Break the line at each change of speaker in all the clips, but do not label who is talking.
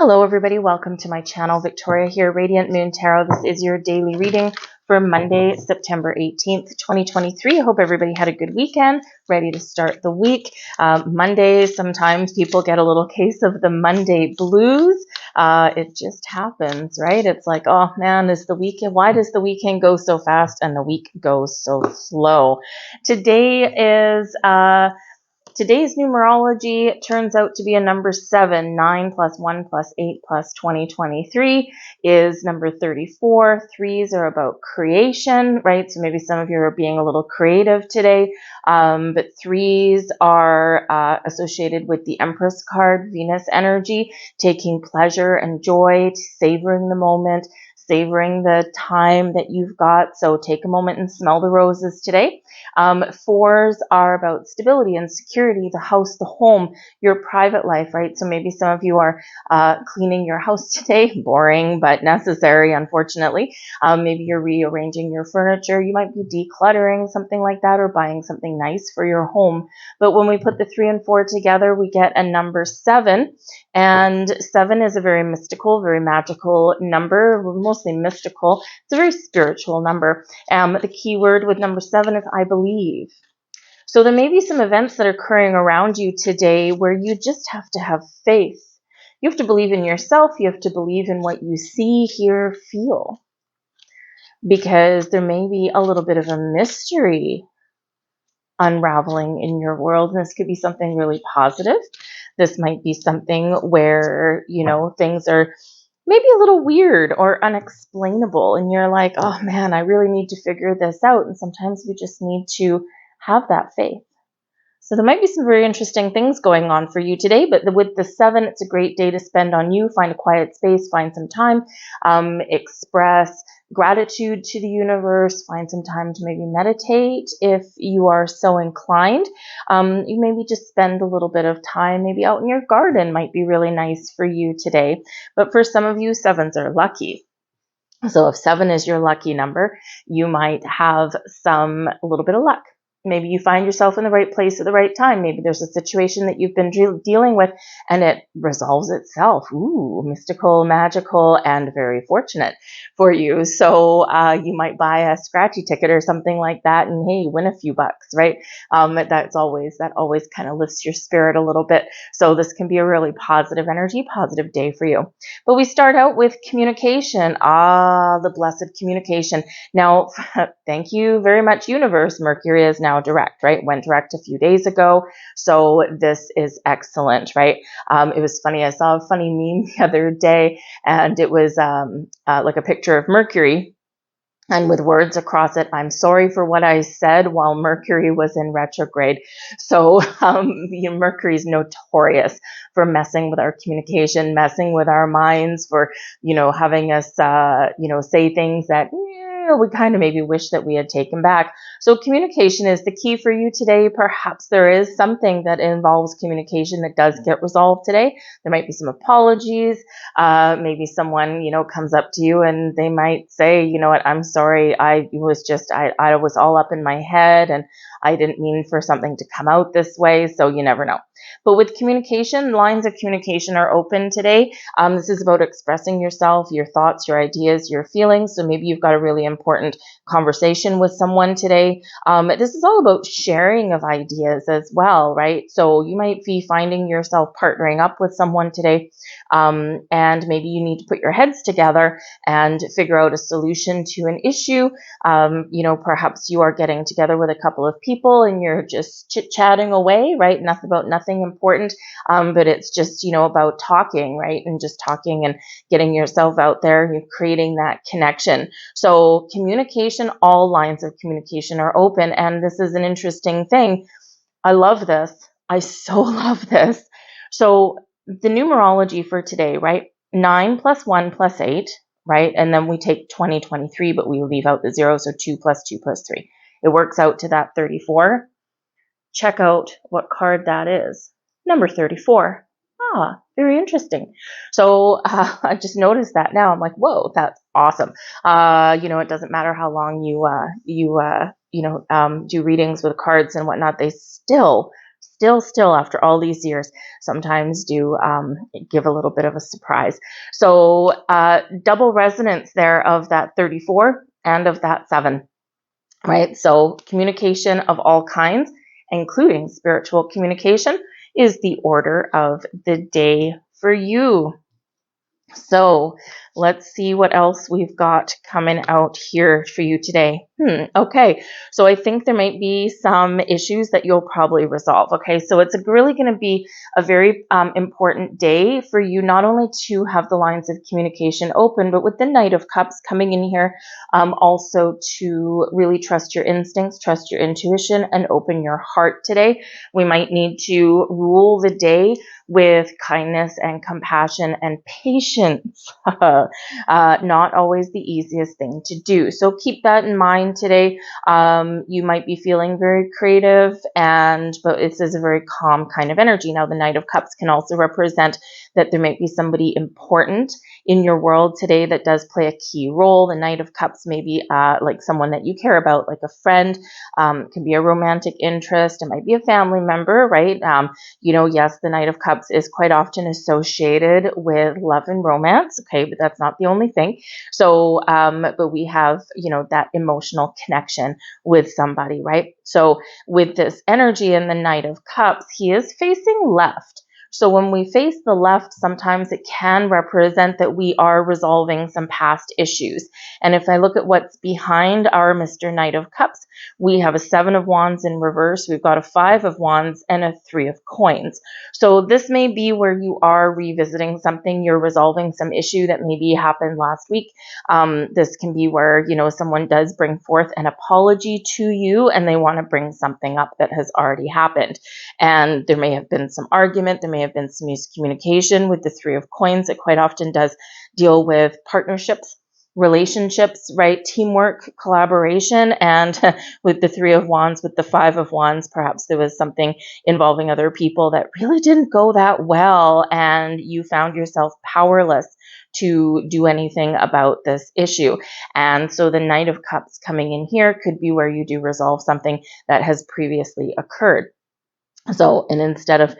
Hello everybody, welcome to my channel. Victoria here, Radiant Moon Tarot. This is your daily reading for Monday, September 18th, 2023. I hope everybody had a good weekend, ready to start the week. Mondays, sometimes people get a little case of the Monday blues. It just happens, right? It's like, oh man, why does the weekend go so fast and the week goes so slow? Today's numerology turns out to be a number 7. 9 plus 1 plus 8 plus 2023 is number 34. Threes are about creation, right? So maybe some of you are being a little creative today. But threes are associated with the Empress card, Venus energy, taking pleasure and joy, savoring the moment, savoring the time that you've got. So take a moment and smell the roses today. Fours are about stability and security, the house, the home, your private life, right? So maybe some of you are cleaning your house today, boring but necessary, unfortunately. Maybe you're rearranging your furniture. You might be decluttering, something like that, or buying something nice for your home. But when we put the 3 and 4 together, we get a number 7. And 7 is a very mystical, very magical number, mostly mystical. It's a very spiritual number. The key word with number 7 is I believe. So there may be some events that are occurring around you today where you just have to have faith. You have to believe in yourself. You have to believe in what you see, hear, feel. Because there may be a little bit of a mystery unraveling in your world. And this could be something really positive. This might be something where, things are maybe a little weird or unexplainable. And you're like, oh man, I really need to figure this out. And sometimes we just need to have that faith. So there might be some very interesting things going on for you today, but with the 7, it's a great day to spend on you. Find a quiet space, find some time, express gratitude to the universe, find some time to maybe meditate if you are so inclined. You maybe just spend a little bit of time, maybe out in your garden might be really nice for you today. But for some of you, 7s are lucky. So if 7 is your lucky number, you might have a little bit of luck. Maybe you find yourself in the right place at the right time. Maybe there's a situation that you've been dealing with and it resolves itself. Ooh, mystical, magical, and very fortunate for you. So you might buy a scratchy ticket or something like that and hey, win a few bucks, right? That always kind of lifts your spirit a little bit. So this can be a really positive energy, positive day for you. But we start out with communication. The blessed communication. Now, thank you very much, universe. Mercury is now direct, right? Went direct a few days ago. So this is excellent, right? It was funny. I saw a funny meme the other day and it was like a picture of Mercury and with words across it, I'm sorry for what I said while Mercury was in retrograde. So Mercury is notorious for messing with our communication, messing with our minds, for, having us, say things that we kind of maybe wish that we had taken back. So communication is the key for you today. Perhaps there is something that involves communication that does get resolved today. There might be some apologies. Maybe someone, comes up to you and they might say, you know what, I'm sorry. I was all up in my head and I didn't mean for something to come out this way. So you never know. But with communication, lines of communication are open today. This is about expressing yourself, your thoughts, your ideas, your feelings. So maybe you've got a really important conversation with someone today. This is all about sharing of ideas as well, right? So you might be finding yourself partnering up with someone today, and maybe you need to put your heads together and figure out a solution to an issue. Perhaps you are getting together with a couple of people and you're just chit-chatting away, right? Nothing important, but it's just, about talking, right? And just talking and getting yourself out there and creating that connection. So communication, all lines of communication are open. And this is an interesting thing. I love this. I so love this. So the numerology for today, right? 9 plus 1 plus 8, right? And then we take 2023, but we leave out the 0. So 2 plus 2 plus 3. It works out to that 34. Check out what card that is. Number 34. Very interesting. So I just noticed that now. I'm like, whoa, that's awesome. It doesn't matter how long you do readings with cards and whatnot. They still still after all these years, sometimes do give a little bit of a surprise. So double resonance there of that 34 and of that 7, right? So communication of all kinds, including spiritual communication, is the order of the day for you. So let's see what else we've got coming out here for you today. Okay, so I think there might be some issues that you'll probably resolve. Okay, so it's really going to be a very important day for you, not only to have the lines of communication open, but with the Knight of Cups coming in here, also to really trust your instincts, trust your intuition, and open your heart today. We might need to rule the day with kindness and compassion and patience. Not always the easiest thing to do. So keep that in mind today. You might be feeling very creative, but this is a very calm kind of energy. Now, the Knight of Cups can also represent that there might be somebody important in your world today that does play a key role. The Knight of Cups may be like someone that you care about, like a friend, can be a romantic interest. It might be a family member, right? Yes, the Knight of Cups is quite often associated with love and romance. Okay, but that's not the only thing. So, but we have, that emotional connection with somebody, right? So with this energy in the Knight of Cups, he is facing left. So when we face the left, sometimes it can represent that we are resolving some past issues. And if I look at what's behind our Mr. Knight of Cups, we have a 7 of Wands in reverse, we've got a 5 of Wands, and a 3 of Coins. So this may be where you are revisiting something, you're resolving some issue that maybe happened last week. This can be where, someone does bring forth an apology to you and they want to bring something up that has already happened. And there may have been some argument, there may have been some miscommunication with the 3 of Coins. It quite often does deal with partnerships, relationships, right? Teamwork, collaboration. And with the 3 of Wands, with the 5 of Wands, perhaps there was something involving other people that really didn't go that well, and you found yourself powerless to do anything about this issue. And so the Knight of Cups coming in here could be where you do resolve something that has previously occurred. So, and instead of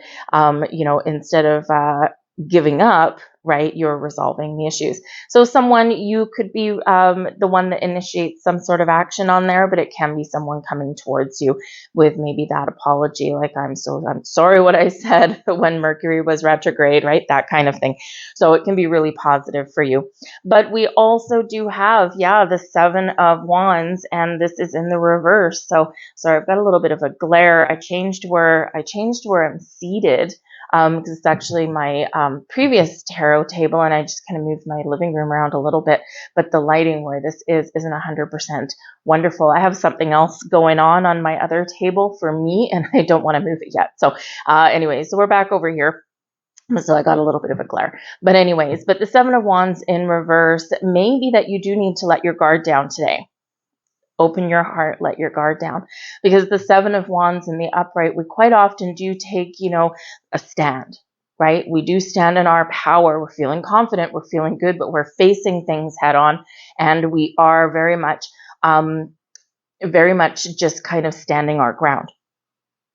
giving up, right, you're resolving the issues. So you could be the one that initiates some sort of action on there, but it can be someone coming towards you with maybe that apology, like I'm sorry what I said when Mercury was retrograde, right, that kind of thing. So it can be really positive for you. But we also do have, the 7 of Wands, and this is in the reverse. So sorry, I've got a little bit of a glare. I changed where I'm seated. Because it's actually my previous tarot table, and I just kind of moved my living room around a little bit, but the lighting where this isn't 100% wonderful. I have something else going on my other table for me, and I don't want to move it yet. So anyway, so we're back over here. So I got a little bit of a glare. But anyways, but the 7 of Wands in reverse may be that you do need to let your guard down today. Open your heart, let your guard down. Because the 7 of Wands in the upright, we quite often do take, a stand, right? We do stand in our power. We're feeling confident, we're feeling good, but we're facing things head on. And we are very much just kind of standing our ground.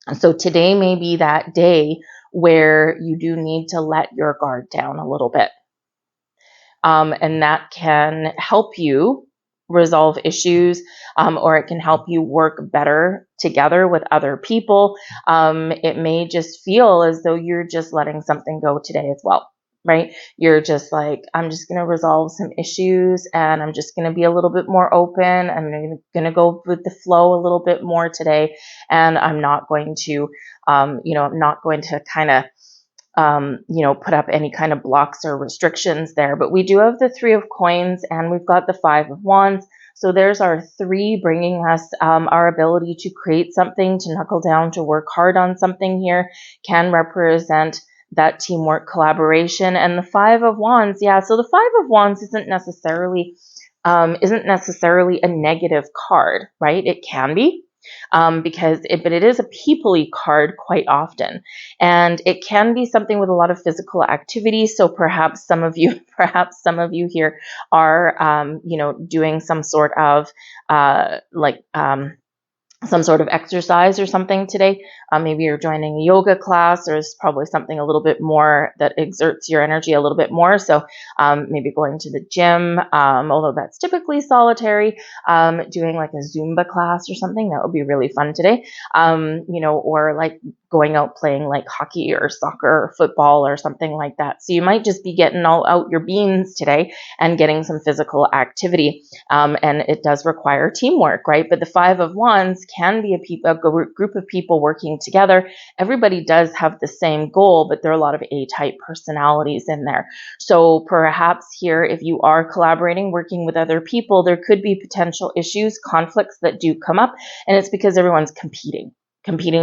And so today may be that day where you do need to let your guard down a little bit. And that can help you resolve issues, or it can help you work better together with other people. It may just feel as though you're just letting something go today as well, right? You're just like, I'm just going to resolve some issues, and I'm just going to be a little bit more open. I'm going to go with the flow a little bit more today, and I'm not going to, I'm not going to kind of put up any kind of blocks or restrictions there. But we do have the 3 of Coins, and we've got the 5 of Wands. So there's our 3 bringing us our ability to create something, to knuckle down, to work hard on something here, can represent that teamwork, collaboration. And the 5 of Wands, so the 5 of Wands isn't necessarily a negative card, right? It can be. But it is a people-y card quite often, and it can be something with a lot of physical activity. So perhaps some of you here are, doing some sort of some sort of exercise or something today. Maybe you're joining a yoga class. There's probably something a little bit more that exerts your energy a little bit more. So maybe going to the gym, although that's typically solitary, doing like a Zumba class or something. That would be really fun today. Or like going out playing like hockey or soccer or football or something like that. So you might just be getting all out your beans today and getting some physical activity. And it does require teamwork, right? But the Five of Wands can be a group of people working together. Everybody does have the same goal, but there are a lot of A-type personalities in there. So perhaps here, if you are collaborating, working with other people, there could be potential issues, conflicts that do come up, and it's because everyone's competing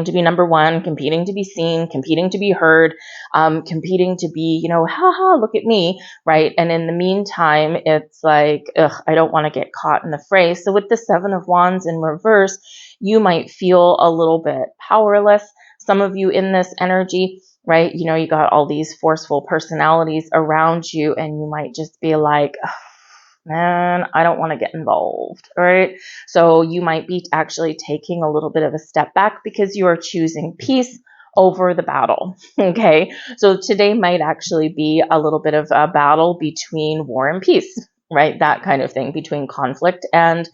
to be number one, competing to be seen, competing to be heard, competing to be, haha, look at me, right? And in the meantime, it's like, I don't want to get caught in the fray. So with the Seven of Wands in reverse, you might feel a little bit powerless. Some of you in this energy, right? You got all these forceful personalities around you, and you might just be like, man, I don't want to get involved, right? So you might be actually taking a little bit of a step back because you are choosing peace over the battle, okay? So today might actually be a little bit of a battle between war and peace, right? That kind of thing, between conflict and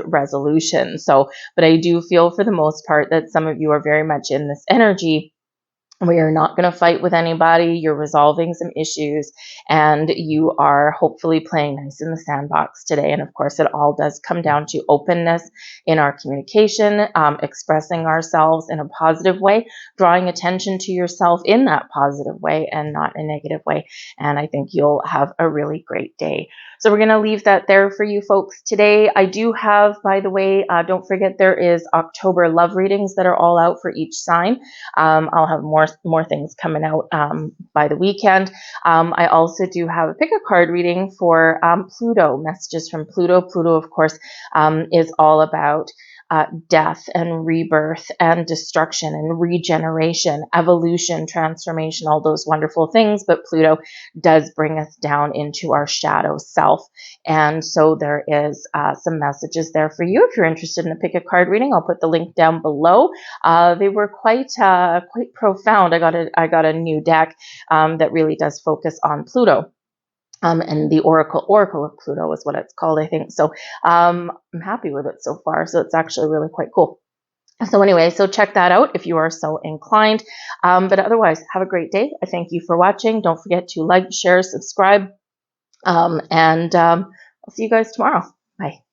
resolution. So, but I do feel for the most part that some of you are very much in this energy. We are not going to fight with anybody. You're resolving some issues, and you are hopefully playing nice in the sandbox today. And of course, it all does come down to openness in our communication, expressing ourselves in a positive way, drawing attention to yourself in that positive way and not a negative way. And I think you'll have a really great day. So we're going to leave that there for you folks today. I do have, by the way, don't forget there is October love readings that are all out for each sign. I'll have more things coming out by the weekend. I also do have a pick a card reading for Pluto, messages from Pluto. Pluto, of course, is all about death and rebirth and destruction and regeneration, evolution, transformation, all those wonderful things. But Pluto does bring us down into our shadow self. And so there is some messages there for you. If you're interested in a pick a card reading, I'll put the link down below. They were quite profound. I got a new deck that really does focus on Pluto. And the Oracle of Pluto is what it's called, I think. So I'm happy with it so far. So it's actually really quite cool. So anyway, so check that out if you are so inclined. But otherwise, have a great day. I thank you for watching. Don't forget to like, share, subscribe, and I'll see you guys tomorrow. Bye.